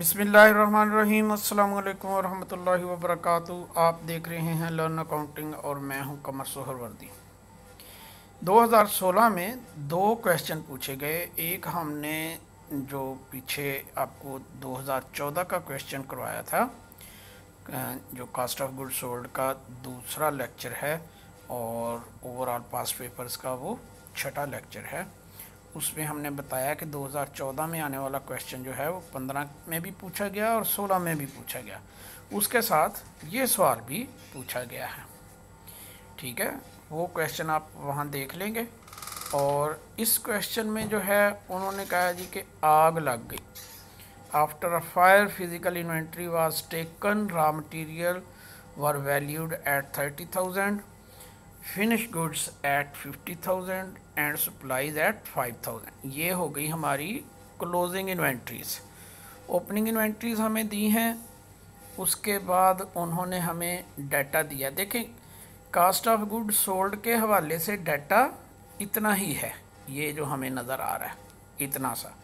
बिस्मिल्लाहिर्रहमानिर्रहीम। अस्सलाम वालेकुम वरहमतुल्लाहि वबरकातुहू। आप देख रहे हैं लर्न अकाउंटिंग और मैं हूं कमर सोहरवर्दी। 2016 में दो क्वेश्चन पूछे गए। एक हमने जो पीछे आपको 2014 का क्वेश्चन करवाया था, जो कास्ट ऑफ गुड सोल्ड का दूसरा लेक्चर है और ओवरऑल पास्ट पेपर्स का वो छठा लेक्चर है। उसमें हमने बताया कि 2014 में आने वाला क्वेश्चन जो है वो 15 में भी पूछा गया और 16 में भी पूछा गया। उसके साथ ये सवाल भी पूछा गया है। ठीक है, वो क्वेश्चन आप वहाँ देख लेंगे। और इस क्वेश्चन में जो है उन्होंने कहा जी कि आग लग गई। After a fire physical inventory was taken, raw material were valued at 30,000, finish goods at 50,000 and supplies at 5,000। ये हो गई हमारी क्लोजिंग इन्वेंट्रीज। ओपनिंग इन्वेंट्रीज हमें दी हैं, उसके बाद उन्होंने हमें डाटा दिया। देखें, कास्ट ऑफ गुड सोल्ड के हवाले से डाटा इतना ही है, ये जो हमें नज़र आ रहा है इतना सा।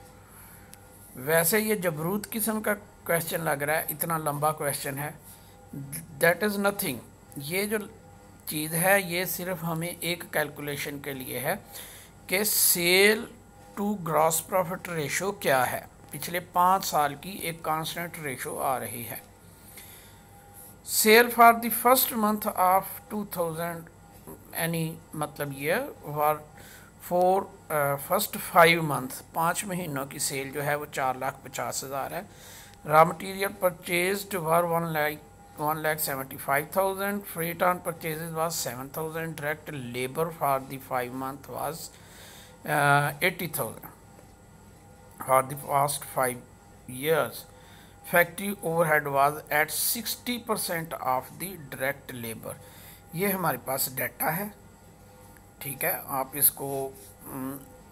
वैसे ये जबरूत किस्म का क्वेश्चन लग रहा है, इतना लंबा क्वेश्चन है। That is nothing. ये जो चीज़ है ये सिर्फ हमें एक कैलकुलेशन के लिए है कि sale to gross profit ratio क्या है। पिछले 5 साल की एक कांस्टेंट रेशो आ रही है। Sale for the first month of 2000 any मतलब year were for first 5 month, 5 महीनों की सेल जो है वो 4,50,000 है। Raw material purchased were 1,75,000, freight on purchases was 7,000, direct labor for the 5 month was 80,000 for the past 5 years. Factory overhead was at 60% of the direct labor. ये हमारे पास data है। ठीक है, आप इसको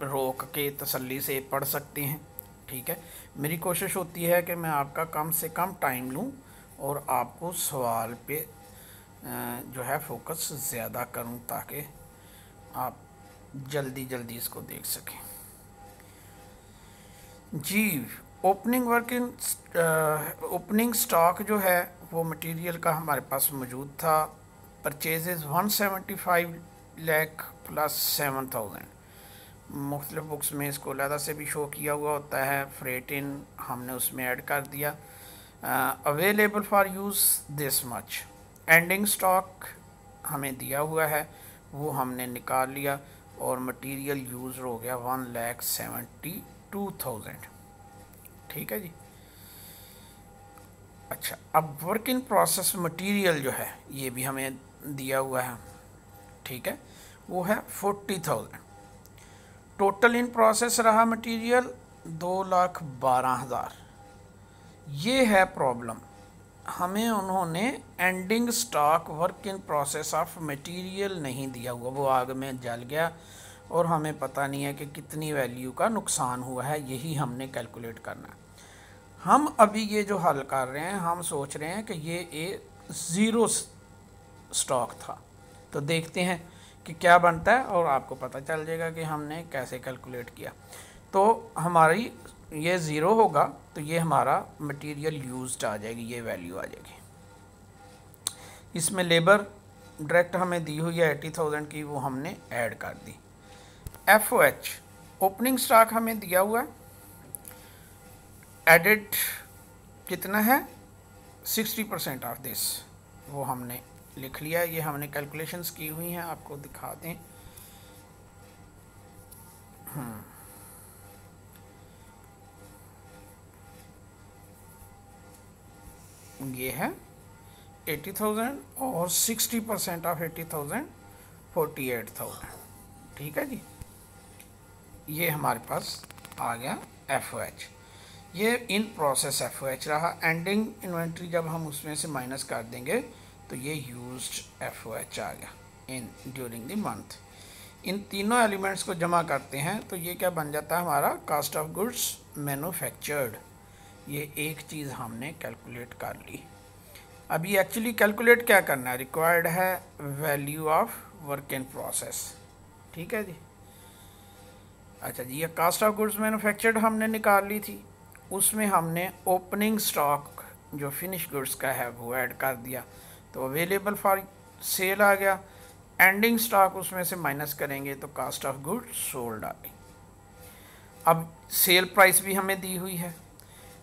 रोक के तसल्ली से पढ़ सकते हैं। ठीक है, मेरी कोशिश होती है कि मैं आपका कम से कम टाइम लूँ और आपको सवाल पे जो है फोकस ज़्यादा करूं ताकि आप जल्दी जल्दी इसको देख सकें। जी, ओपनिंग स्टॉक जो है वो मटेरियल का हमारे पास मौजूद था। Purchases 175 lakh plus 7,000। मुख्तलिफ बुक्स में इसको अलहदा से भी शो किया हुआ होता है। फ्रेट इन हमने उसमें ऐड कर दिया। Available for use this much. Ending stock हमें दिया हुआ है, वो हमने निकाल लिया और मटेरियल यूज़ हो गया 1,72,000। ठीक है जी। अच्छा, अब वर्क इन प्रोसेस मटेरियल जो है ये भी हमें दिया हुआ है। ठीक है, वो है 40,000। टोटल इन प्रोसेस रहा मटेरियल 2,12,000। ये है प्रॉब्लम। हमें उन्होंने ending stock work in process of material नहीं दिया हुआ, वो आग में जल गया और हमें पता नहीं है कि कितनी वैल्यू का नुकसान हुआ है। यही हमने कैलकुलेट करना है। हम अभी ये जो हल कर रहे हैं, हम सोच रहे हैं कि ये एक ज़ीरो स्टॉक था। तो देखते हैं कि क्या बनता है और आपको पता चल जाएगा कि हमने कैसे कैलकुलेट किया। तो हमारी ये ज़ीरो होगा तो ये हमारा मटेरियल यूज्ड आ जाएगी, ये वैल्यू आ जाएगी। इसमें लेबर डायरेक्ट हमें दी हुई है 80,000 की, वो हमने ऐड कर दी। FOH ओपनिंग स्टॉक हमें दिया हुआ है, एडिड कितना है 60% ऑफ दिस, वो हमने लिख लिया। ये हमने कैलकुलेशंस की हुई हैं, आपको दिखा दें। ये है 80,000 और 60% ऑफ 80,000 48,000। ठीक है जी, ये हमारे पास आ गया FOH। ये इन प्रोसेस FOH रहा। एंडिंग इन्वेंट्री जब हम उसमें से माइनस कर देंगे तो ये यूज्ड FOH आ गया इन ड्यूरिंग द मंथ। इन तीनों एलिमेंट्स को जमा करते हैं तो ये क्या बन जाता है हमारा कास्ट ऑफ गुड्स मैन्युफैक्चर्ड। ये एक चीज़ हमने कैलकुलेट कर ली। अभी एक्चुअली कैलकुलेट क्या करना है, रिक्वायर्ड है value of work in process. ठीक है जी। अच्छा जी, ये कास्ट ऑफ गुड्स मैन्युफैक्चर्ड हमने निकाल ली थी। उसमें हमने ओपनिंग स्टॉक जो फिनिश गुड्स का है वो ऐड कर दिया, तो अवेलेबल फॉर सेल आ गया। एंडिंग स्टॉक उसमें से माइनस करेंगे तो कास्ट ऑफ गुड्स सोल्ड आ गई। अब सेल प्राइस भी हमें दी हुई है,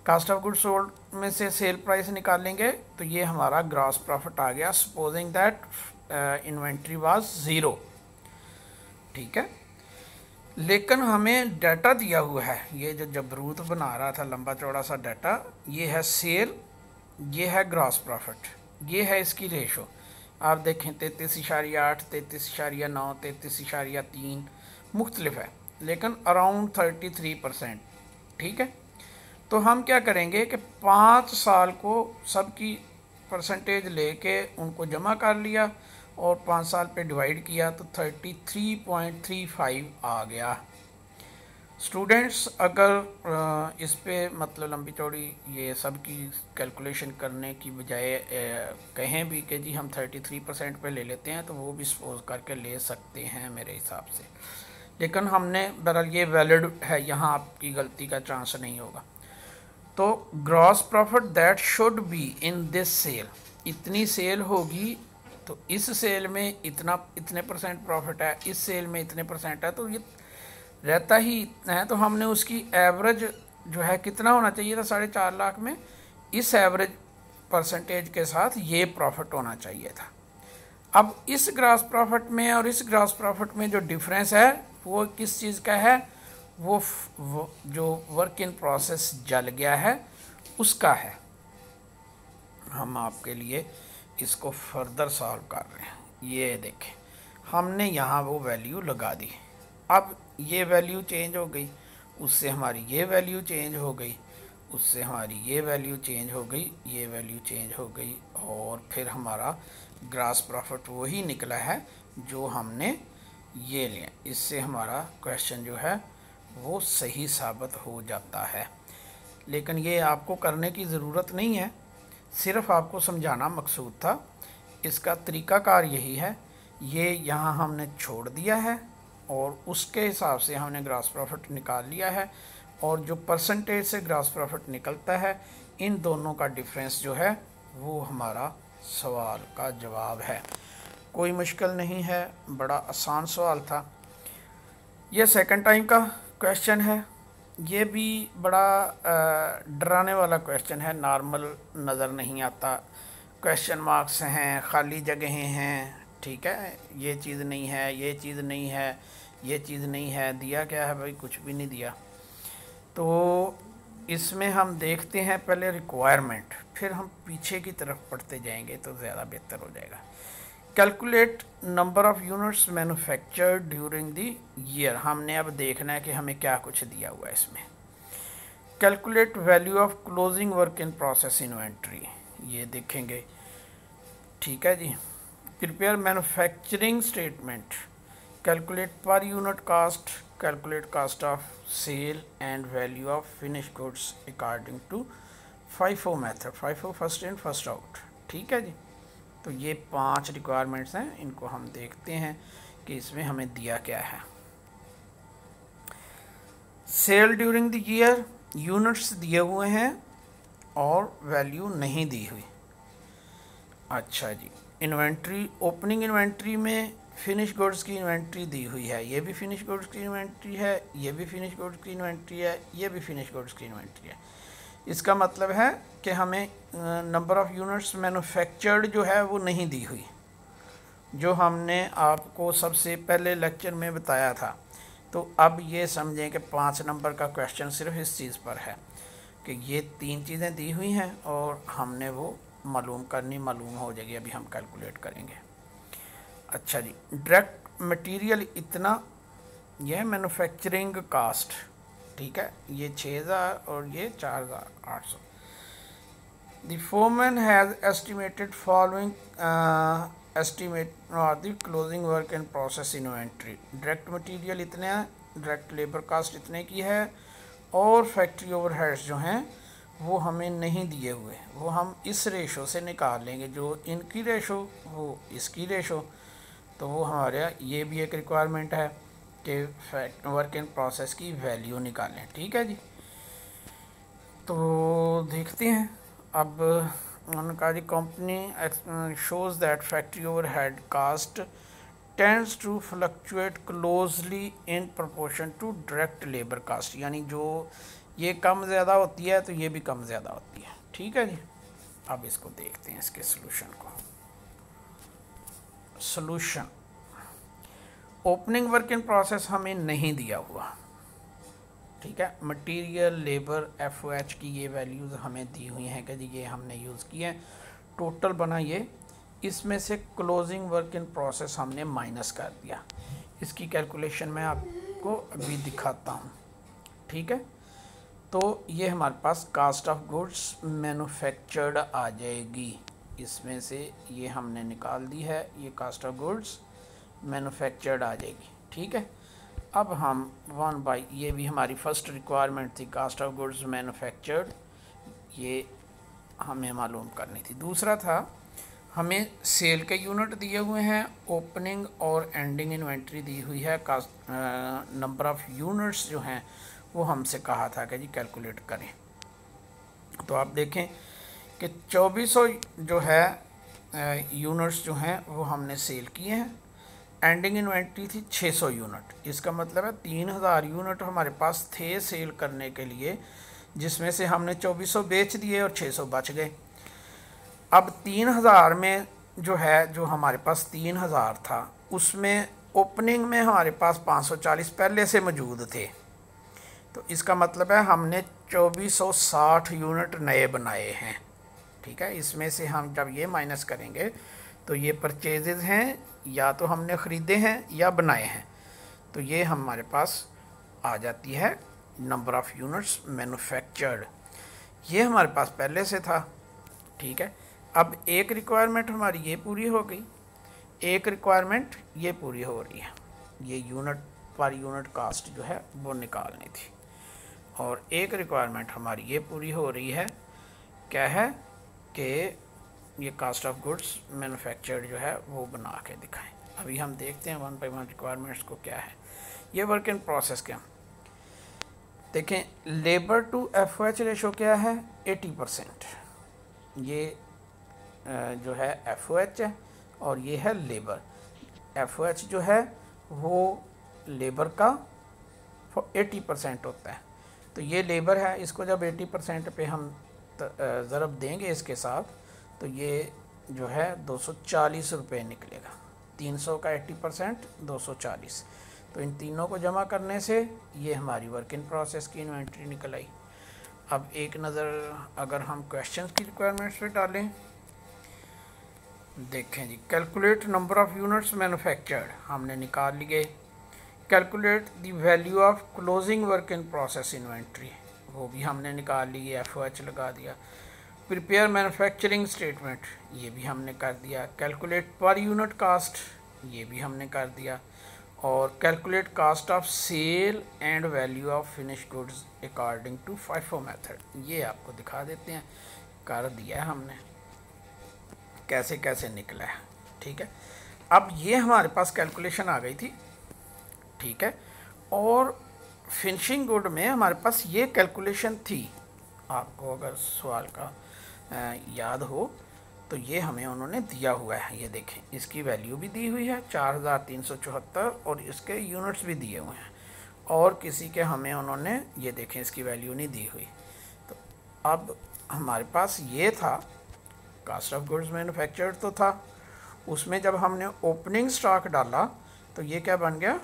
कास्ट ऑफ गुड्स सोल्ड में से सेल प्राइस निकालेंगे तो ये हमारा ग्रॉस प्रॉफिट आ गया, supposing that inventory was zero. ठीक है, लेकिन हमें डाटा दिया हुआ है, ये जो जबरूत बना रहा था लंबा चौड़ा सा डाटा, ये है सेल, ये है ग्रॉस प्रॉफिट, ये है इसकी रेशो। आप देखें 33.8, 33.9, 33.3 मुख्तलिफ है, लेकिन अराउंड 33%। ठीक है, तो हम क्या करेंगे कि 5 साल को सबकी परसेंटेज लेके उनको जमा कर लिया और 5 साल पे डिवाइड किया तो 33.35 आ गया। स्टूडेंट्स अगर इस पे मतलब लंबी चौड़ी ये सब की कैलकुलेशन करने की बजाय कहें भी कि जी हम 33% पे ले लेते हैं तो वो भी सपोज करके ले सकते हैं मेरे हिसाब से, लेकिन हमने बहरहाल ये वैलिड है, यहाँ आपकी गलती का चांस नहीं होगा। तो gross profit that should be in this sale, इतनी सेल होगी तो इस सेल में इतने परसेंट प्रॉफिट है, इस सेल में इतने परसेंट है, तो ये रहता ही इतना है। तो हमने उसकी एवरेज जो है कितना होना चाहिए था 4.5 लाख में, इस एवरेज परसेंटेज के साथ ये प्रॉफिट होना चाहिए था। अब इस ग्रॉस प्रॉफिट में और इस ग्रॉस प्रॉफिट में जो डिफरेंस है वो किस चीज़ का है, वो जो वर्क इन प्रोसेस जल गया है उसका है। हम आपके लिए इसको फर्दर सॉल्व कर रहे हैं। ये देखें, हमने यहाँ वो वैल्यू लगा दी, अब ये वैल्यू चेंज हो गई, उससे हमारी ये वैल्यू चेंज हो गई, उससे हमारी ये वैल्यू चेंज हो गई, ये वैल्यू चेंज हो गई, और फिर हमारा ग्रॉस प्रॉफिट वही निकला है जो हमने ये लिया। इससे हमारा क्वेश्चन जो है वो सही साबित हो जाता है। लेकिन ये आपको करने की ज़रूरत नहीं है, सिर्फ आपको समझाना मकसूद था। इसका तरीक़ाकार यही है, ये यहाँ हमने छोड़ दिया है और उसके हिसाब से हमने ग्रॉस प्रॉफिट निकाल लिया है, और जो परसेंटेज से ग्रॉस प्रॉफिट निकलता है इन दोनों का डिफरेंस जो है वो हमारा सवाल का जवाब है। कोई मुश्किल नहीं है, बड़ा आसान सवाल था। ये सेकंड टाइम का क्वेश्चन है, ये भी बड़ा डराने वाला क्वेश्चन है, नॉर्मल नज़र नहीं आता, क्वेश्चन मार्क्स हैं, खाली जगहें हैं। ठीक है, ये चीज़ नहीं है, ये चीज़ नहीं है, ये चीज़ नहीं है, दिया क्या है भाई, कुछ भी नहीं दिया। तो इसमें हम देखते हैं पहले रिक्वायरमेंट, फिर हम पीछे की तरफ पढ़ते जाएंगे तो ज़्यादा बेहतर हो जाएगा। Calculate number of units manufactured during the year, हमने अब देखना है कि हमें क्या कुछ दिया हुआ है इसमें। Calculate value of closing work in process inventory, ये देखेंगे। ठीक है जी। Prepare manufacturing statement, calculate per unit cost, calculate cost of sale and value of finish goods according to FIFO method, FIFO first in first out. ठीक है जी। तो ये 5 requirements हैं, इनको हम देखते हैं कि इसमें हमें दिया क्या है। Sale during the year, units दिए हुए हैं और वैल्यू नहीं दी हुई। अच्छा जी। इन्वेंट्री, ओपनिंग इन्वेंट्री में फिनिश गुड्स की इन्वेंट्री दी हुई है, ये भी फिनिश गुड्स की इन्वेंट्री है, ये भी फिनिश गुड्स की इन्वेंट्री है, ये भी फिनिश गुड्स की इन्वेंट्री है। इसका मतलब है कि हमें नंबर ऑफ़ यूनिट्स मैन्युफैक्चर्ड जो है वो नहीं दी हुई, जो हमने आपको सबसे पहले लेक्चर में बताया था। तो अब ये समझें कि 5 नंबर का क्वेश्चन सिर्फ इस चीज़ पर है कि ये 3 चीज़ें दी हुई हैं और हमने वो मालूम करनी, मालूम हो जाएगी, अभी हम कैलकुलेट करेंगे। अच्छा जी। डायरेक्ट मटेरियल इतना, यह मैन्युफैक्चरिंग कास्ट, ठीक है, ये 6000 और ये 4800। The foreman has estimated following estimate the closing work in process inventory, direct material इतने हैं, डायरेक्ट लेबर कास्ट इतने की है, और फैक्ट्री ओवरहेड्स जो हैं वो हमें नहीं दिए हुए, वो हम इस रेशो से निकाल लेंगे, जो इनकी रेशो वो इसकी रेशो। तो वो हमारे ये भी एक रिक्वायरमेंट है कि वर्क इन प्रोसेस की वैल्यू निकालें। ठीक है जी। तो देखते हैं। अब उन्होंने कहा जी company shows that factory overhead cost tends to fluctuate closely in proportion to direct labour cost, यानी जो ये कम ज़्यादा होती है तो ये भी कम ज़्यादा होती है। ठीक है जी। अब इसको देखते हैं, इसके सोल्यूशन को। Solution, opening work in process हमें नहीं दिया हुआ, ठीक है। मटेरियल, लेबर, एफ की ये वैल्यूज़ हमें दी हुई हैं कि जी ये हमने यूज़ किए हैं। टोटल बना ये, इसमें से क्लोजिंग वर्क इन प्रोसेस हमने माइनस कर दिया। इसकी कैलकुलेशन मैं आपको अभी दिखाता हूँ, ठीक है। तो ये हमारे पास कास्ट ऑफ गुड्स मैन्युफैक्चर्ड आ जाएगी, इसमें से ये हमने निकाल दी है, ये कास्ट ऑफ गुड्स मैन्युफैक्चर्ड आ जाएगी, ठीक है। अब हम 1/, ये भी हमारी फर्स्ट रिक्वायरमेंट थी, कास्ट ऑफ गुड्स मैन्युफैक्चर्ड, ये हमें मालूम करनी थी। दूसरा था हमें सेल के यूनिट दिए हुए हैं, ओपनिंग और एंडिंग इन्वेंट्री दी हुई है, कास्ट नंबर ऑफ़ यूनिट्स जो हैं वो हमसे कहा था कि जी कैलकुलेट करें। तो आप देखें कि 2400 जो है यूनिट्स जो हैं वो हमने सेल किए हैं। एंडिंग इन्वेंट्री थी 600 यूनिट, इसका मतलब है 3000 यूनिट हमारे पास थे सेल करने के लिए, जिसमें से हमने 2400 बेच दिए और 600 बच गए। अब 3000 में जो है, जो हमारे पास 3000 था, उसमें ओपनिंग में हमारे पास 540 पहले से मौजूद थे, तो इसका मतलब है हमने 2460 यूनिट नए बनाए हैं, ठीक है। इसमें से हम जब ये माइनस करेंगे तो ये परचेजेज हैं, या तो हमने ख़रीदे हैं या बनाए हैं, तो ये हमारे पास आ जाती है नंबर ऑफ़ यूनिट्स मैन्युफैक्चर्ड। ये हमारे पास पहले से था, ठीक है। अब एक रिक्वायरमेंट हमारी ये पूरी हो गई, एक रिक्वायरमेंट ये पूरी हो रही है, ये यूनिट पर यूनिट कास्ट जो है वो निकालनी थी, और एक रिक्वायरमेंट हमारी ये पूरी हो रही है, क्या है कि ये कास्ट ऑफ गुड्स मैन्युफैक्चर्ड जो है वो बना के दिखाएं। अभी हम देखते हैं 1 by 1 रिक्वायरमेंट्स को क्या है। ये वर्क इन प्रोसेस क्या देखें, लेबर टू एफ रेशो क्या है 80%, ये जो है एफ है और ये है लेबर। एफ जो है वो लेबर का 80% होता है, तो ये लेबर है, इसको जब 80% पे हम ज़रब देंगे इसके साथ, तो ये जो है 240 रुपये निकलेगा। 300 का 80% 240, तो इन तीनों को जमा करने से ये हमारी वर्क इन प्रोसेस की इन्वेंट्री निकल आई। अब एक नज़र अगर हम क्वेश्चंस की रिक्वायरमेंट्स पे डालें, देखें जी, calculate number of units manufactured हमने निकाल लिए। Calculate the value of closing work in process inventory, वो भी हमने निकाल ली, एफ लगा दिया। प्रिपेयर मैन्युफैक्चरिंग स्टेटमेंट, ये भी हमने कर दिया। कैलकुलेट पर यूनिट कास्ट, ये भी हमने कर दिया। और calculate cost of sale and value of finish goods according to FIFO method, ये आपको दिखा देते हैं, कर दिया है हमने, कैसे कैसे निकला है, ठीक है। अब ये हमारे पास कैलकुलेशन आ गई थी, ठीक है। और फिनिशिंग गुड में हमारे पास ये कैलकुलेशन थी, आपको अगर सवाल का याद हो तो ये हमें उन्होंने दिया हुआ है, ये देखें, इसकी वैल्यू भी दी हुई है 4374 और इसके यूनिट्स भी दिए हुए हैं, और किसी के हमें उन्होंने ये देखें इसकी वैल्यू नहीं दी हुई। तो अब हमारे पास ये था कास्ट ऑफ गुड्स मैन्युफैक्चर्ड तो था, उसमें जब हमने ओपनिंग स्टॉक डाला तो ये क्या बन गया,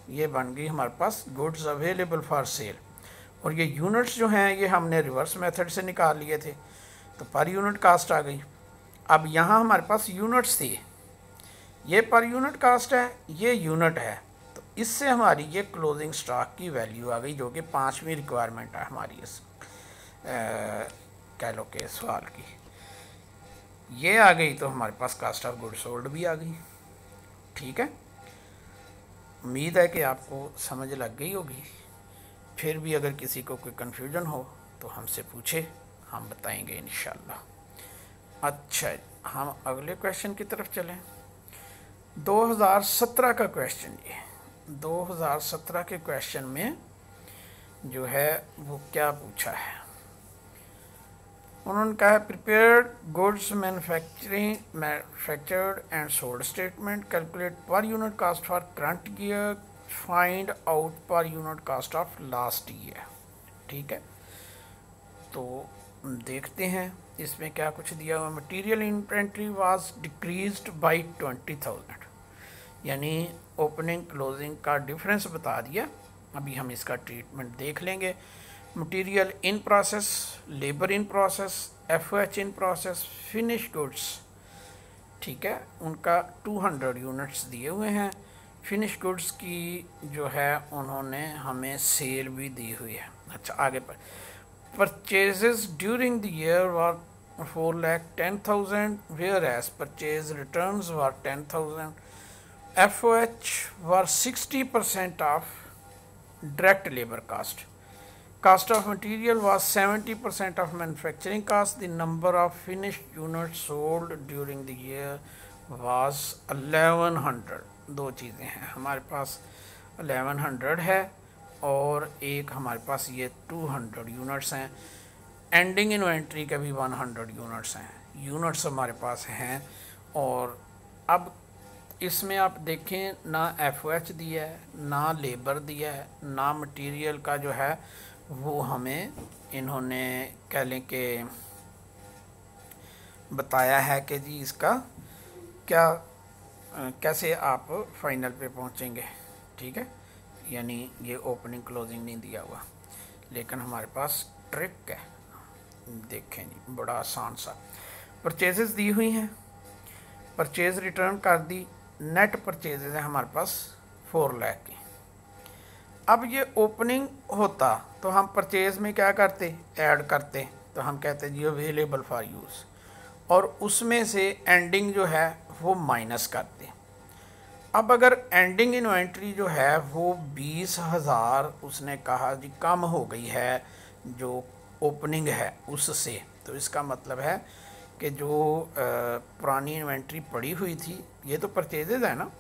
ये बन गई हमारे पास गुड्स अवेलेबल फॉर सेल, और ये यूनिट्स जो हैं ये हमने रिवर्स मेथड से निकाल लिए थे, तो पर यूनिट कास्ट आ गई। अब यहाँ हमारे पास यूनिट्स थी, ये पर यूनिट कास्ट है, ये यूनिट है, तो इससे हमारी ये क्लोजिंग स्टॉक की वैल्यू आ गई, जो कि 5वीं रिक्वायरमेंट है हमारी इस कह लो के सवाल की। ये आ गई तो हमारे पास कास्ट ऑफ गुड्स सोल्ड भी आ गई, ठीक है। उम्मीद है कि आपको समझ लग गई होगी। फिर भी अगर किसी को कोई कन्फ्यूजन हो तो हमसे पूछे, हम बताएंगे इंशाल्लाह। अच्छा, हम अगले क्वेश्चन की तरफ चलें। 2017 का क्वेश्चन, ये 2017 के क्वेश्चन में जो है वो क्या पूछा है। उन्होंने कहा है prepared goods manufactured and sold statement, calculate per unit cost for current year, find out per unit cost of last year. ठीक है, तो देखते हैं इसमें क्या कुछ दिया हुआ। Material inventory was decreased bye 20,000, यानी ओपनिंग क्लोजिंग का डिफरेंस बता दिया। अभी हम इसका ट्रीटमेंट देख लेंगे। Material in process, labour in process, FOH in process, finish goods, ठीक है, उनका 200 यूनिट्स दिए हुए हैं। फिनिश गुड्स की जो है उन्होंने हमें सेल भी दी हुई है। अच्छा, आगे पर purchases during the year were 4,10,000, whereas purchase returns were 10,000। FOH were 60% of direct labor cost. Cost of material was 70% of manufacturing cost. The number of finished units sold during the year was 1100. दो चीज़ें हैं, हमारे पास 1100 है और एक हमारे पास ये 200 units हैं। एंडिंग इन्वेंट्री के भी 100 यूनिट्स हैं। यूनिट्स हमारे पास हैं और अब इसमें आप देखें ना FOH दिया है, ना लेबर दिया है, ना मटेरियल का जो है वो हमें इन्होंने कह लें कि बताया है कि जी इसका क्या कैसे आप फाइनल पे पहुंचेंगे। ठीक है, यानी ये ओपनिंग क्लोजिंग नहीं दिया हुआ, लेकिन हमारे पास ट्रिक है। देखें जी, बड़ा आसान सा। परचेजेस दी हुई हैं, परचेज रिटर्न कर दी, नेट परचेजेज है हमारे पास 4 लाख की। अब ये ओपनिंग होता तो हम परचेज में क्या करते, ऐड करते, तो हम कहते जी अवेलेबल फॉर यूज़, और उसमें से एंडिंग जो है वो माइनस करते। अब अगर एंडिंग इन्वेंट्री जो है वो 20,000 उसने कहा जी कम हो गई है जो ओपनिंग है उससे, तो इसका मतलब है कि जो पुरानी इन्वेंट्री पड़ी हुई थी, ये तो परचेजेज है ना,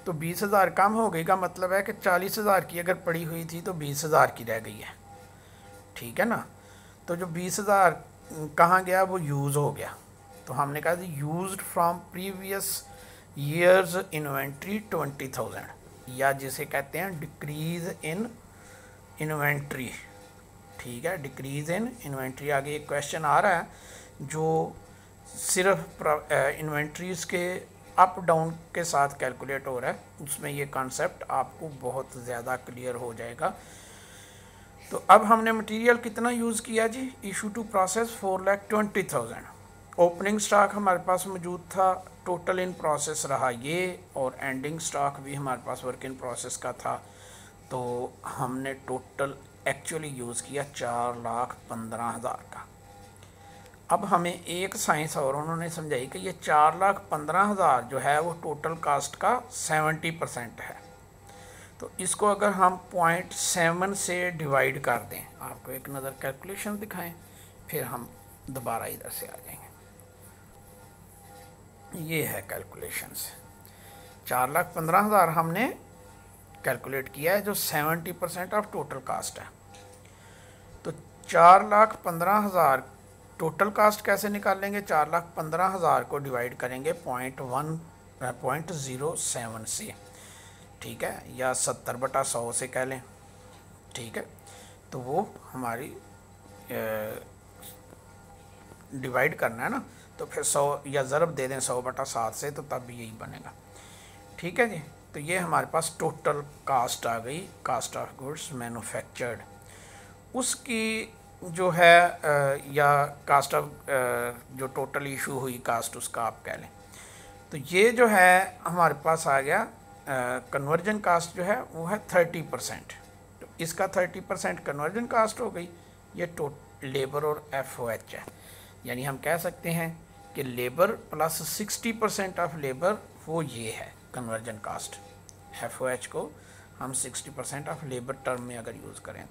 तो 20,000 कम हो गई का मतलब है कि 40,000 की अगर पड़ी हुई थी तो 20,000 की रह गई है। ठीक है ना, तो जो 20,000 कहाँ गया, वो यूज़ हो गया। तो हमने कहा जी used from previous years inventory 20,000, या जिसे कहते हैं डिक्रीज इन इन्वेंट्री। ठीक है, डिक्रीज इन इन्वेंट्री। आगे एक क्वेश्चन आ रहा है जो सिर्फ इन्वेंट्रीज़ के अप डाउन के साथ कैलकुलेट हो रहा है, उसमें ये कॉन्सेप्ट आपको बहुत ज़्यादा क्लियर हो जाएगा। तो अब हमने मटेरियल कितना यूज़ किया जी, issue to process 4,20,000। Opening stock हमारे पास मौजूद था, टोटल इन प्रोसेस रहा ये, और एंडिंग स्टॉक भी हमारे पास वर्क इन प्रोसेस का था। तो हमने टोटल एक्चुअली यूज़ किया 4,15,000 का। अब हमें एक साइंस और उन्होंने समझाई कि ये 4,15,000 जो है वो टोटल कास्ट का 70% है। तो इसको अगर हम 0.7 से डिवाइड कर दें, आपको एक नज़र कैलकुलेशन दिखाएं, फिर हम दोबारा इधर से आ जाएंगे। ये है कैलकुलेशंस। 4,15,000 हमने कैलकुलेट किया है जो 70% ऑफ टोटल कास्ट है। तो 4,15,000 टोटल कास्ट कैसे निकालेंगे, 4,15,000 को डिवाइड करेंगे 0.07 से। ठीक है, या 70/100 से कह लें। ठीक है, तो वो हमारी डिवाइड करना है ना, तो फिर 100 या ज़रब दे दें 100/7 से, तो तब भी यही बनेगा। ठीक है जी, तो ये हमारे पास टोटल कास्ट आ गई, कास्ट ऑफ गुड्स मैन्युफैक्चर्ड। उसकी जो है या कास्ट ऑफ जो टोटल इशू हुई कास्ट, उसका आप कह लें। तो ये जो है हमारे पास आ गया कन्वर्जन कास्ट जो है वो है 30%। तो इसका 30% कन्वर्जन कास्ट हो गई। ये लेबर और FOH है, यानी हम कह सकते हैं कि लेबर प्लस 60% ऑफ लेबर वो ये है कन्वर्जन कास्ट। FOH को हम 60% ऑफ लेबर टर्म में अगर यूज़ करें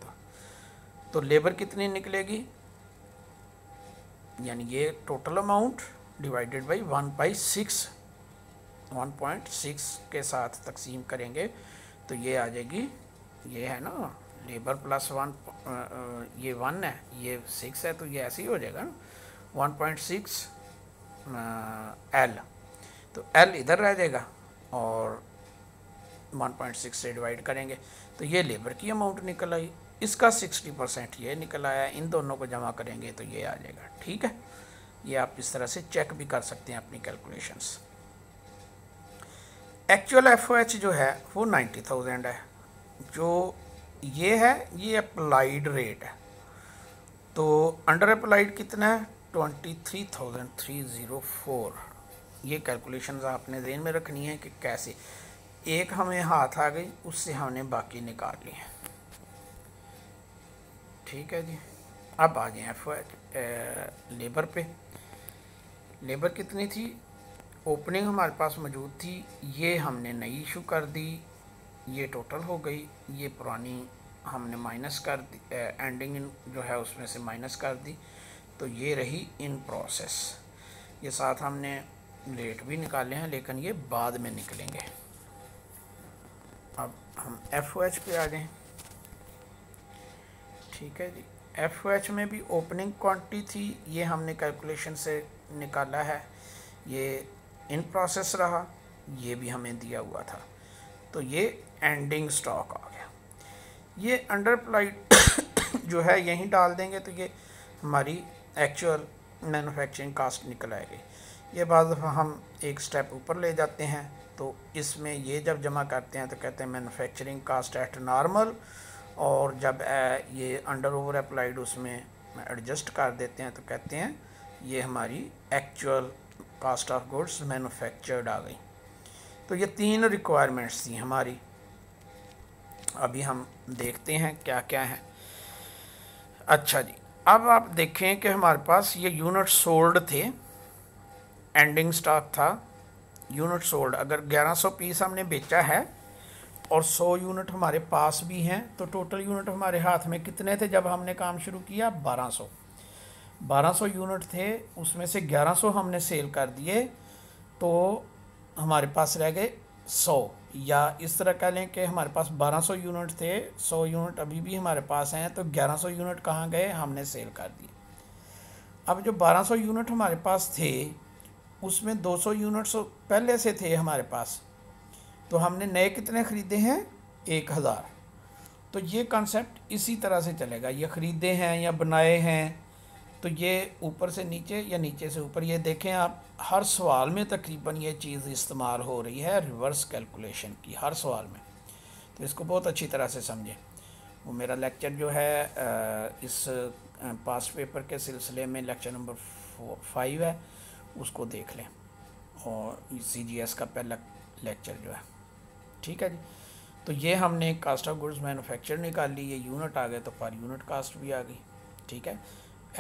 तो लेबर कितनी निकलेगी, यानी ये टोटल अमाउंट डिवाइडेड बाई 1/6 के साथ तकसीम करेंगे तो ये आ जाएगी, ये है ना लेबर प्लस 1, ये 1 है, ये 6 है, तो ये ऐसे ही हो जाएगा ना, 1.6 एल, तो एल इधर रह जाएगा और 1.6 से डिवाइड करेंगे तो ये लेबर की अमाउंट निकल आई, इसका 60% ये निकल आया, इन दोनों को जमा करेंगे तो ये आ जाएगा। ठीक है, ये आप इस तरह से चेक भी कर सकते हैं अपनी कैलकुलेशंस। एक्चुअल एफओएच जो है वो 90,000 है, जो ये है ये अप्लाइड रेट है, तो अंडर अप्लाइड कितना है 23,304। ये कैलकुलेशंस आपने ध्यान में रखनी है कि कैसे, एक हमें हाथ आ गई उससे हमने बाकी निकाल लिए। ठीक है जी, अब आ जाए एफओएच लेबर पे। लेबर कितनी थी, ओपनिंग हमारे पास मौजूद थी, ये हमने नई इशू कर दी, ये टोटल हो गई, ये पुरानी हमने माइनस कर दी, एंडिंग जो है उसमें से माइनस कर दी, तो ये रही इन प्रोसेस। ये साथ हमने रेट भी निकाले हैं लेकिन ये बाद में निकलेंगे। अब हम एफओएच पे आ जाएं। ठीक है जी, एफओएच में भी ओपनिंग क्वांटिटी थी, ये हमने कैलकुलेशन से निकाला है, ये इन प्रोसेस रहा, ये भी हमें दिया हुआ था, तो ये एंडिंग स्टॉक आ गया। ये अंडर अप्लाइड जो है यहीं डाल देंगे तो ये हमारी एक्चुअल मैन्युफैक्चरिंग कास्ट निकल आएगी। ये बात हम एक स्टेप ऊपर ले जाते हैं, तो इसमें ये जब जमा करते हैं तो कहते हैं मैन्युफैक्चरिंग कास्ट एट नॉर्मल, और जब ये अंडर ओवर अप्लाइड उसमें एडजस्ट कर देते हैं तो कहते हैं ये हमारी actual cost of goods manufactured आ गई। तो ये 3 रिक्वायरमेंट्स थी हमारी। अभी हम देखते हैं क्या क्या है। अच्छा जी, अब आप देखें कि हमारे पास ये यूनिट सोल्ड थे, एंडिंग स्टॉक था यूनिट सोल्ड। अगर 1100 पीस हमने बेचा है और 100 यूनिट हमारे पास भी हैं, तो टोटल यूनिट हमारे हाथ में कितने थे जब हमने काम शुरू किया, 1200 यूनिट थे, उसमें से 1100 हमने सेल कर दिए, तो हमारे पास रह गए 100, या इस तरह कह लें कि हमारे पास 1200 यूनिट थे, 100 यूनिट अभी भी हमारे पास हैं, तो 1100 यूनिट कहाँ गए, हमने सेल कर दिए। अब जो 1200 यूनिट हमारे पास थे उसमें 200 यूनिट्स पहले से थे हमारे पास, तो हमने नए कितने ख़रीदे हैं, 1000। तो ये कॉन्सेप्ट इसी तरह से चलेगा, ये ख़रीदे हैं या बनाए हैं, तो ये ऊपर से नीचे या नीचे से ऊपर। ये देखें आप, हर सवाल में तकरीबन ये चीज़ इस्तेमाल हो रही है, रिवर्स कैलकुलेशन की, हर सवाल में, तो इसको बहुत अच्छी तरह से समझें। वो मेरा लेक्चर जो है इस पास्ट पेपर के सिलसिले में लेक्चर नंबर 5 है, उसको देख लें, और CGS का पहला लेक्चर जो है। ठीक है जी, तो ये हमने कास्ट ऑफ गुड्स मैन्युफैक्चर निकाल ली, ये यूनिट आ गए तो पर यूनिट कास्ट भी आ गई। ठीक है,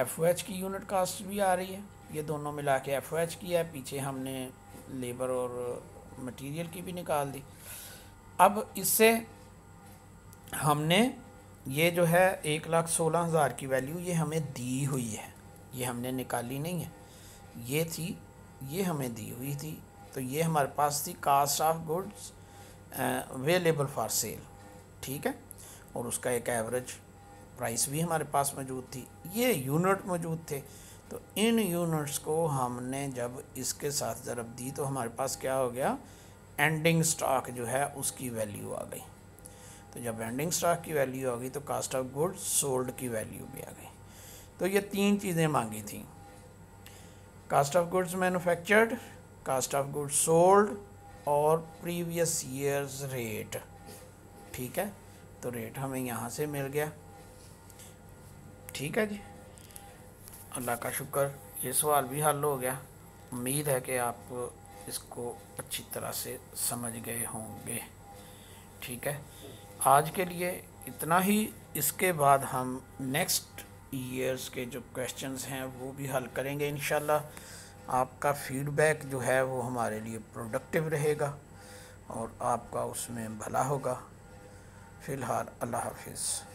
एफओएच की यूनिट कास्ट भी आ रही है, ये दोनों मिला के एफओएच की है, पीछे हमने लेबर और मटेरियल की भी निकाल दी। अब इससे हमने ये जो है 1,16,000 की वैल्यू ये हमें दी हुई है, ये हमने निकाली नहीं है, ये थी, ये हमें दी हुई थी, तो ये हमारे पास थी cost of goods available for sale. ठीक है, और उसका एक एवरेज प्राइस भी हमारे पास मौजूद थी, ये यूनिट मौजूद थे, तो इन यूनिट्स को हमने जब इसके साथ ज़रब दी तो हमारे पास क्या हो गया, एंडिंग स्टॉक जो है उसकी वैल्यू आ गई। तो जब एंडिंग स्टॉक की वैल्यू आ गई तो कास्ट ऑफ गुड्स सोल्ड की वैल्यू भी आ गई। तो ये 3 चीज़ें मांगी थी, cost of goods manufactured, cost of goods sold और प्रीवियस ईयर्स रेट। ठीक है, तो रेट हमें यहाँ से मिल गया। ठीक है जी, अल्लाह का शुक्र, ये सवाल भी हल हो गया। उम्मीद है कि आप इसको अच्छी तरह से समझ गए होंगे। ठीक है, आज के लिए इतना ही। इसके बाद हम नेक्स्ट ईयर्स के जो क्वेश्चंस हैं वो भी हल करेंगे इंशाल्लाह। आपका फीडबैक जो है वो हमारे लिए प्रोडक्टिव रहेगा और आपका उसमें भला होगा। फ़िलहाल अल्लाह हाफिज़।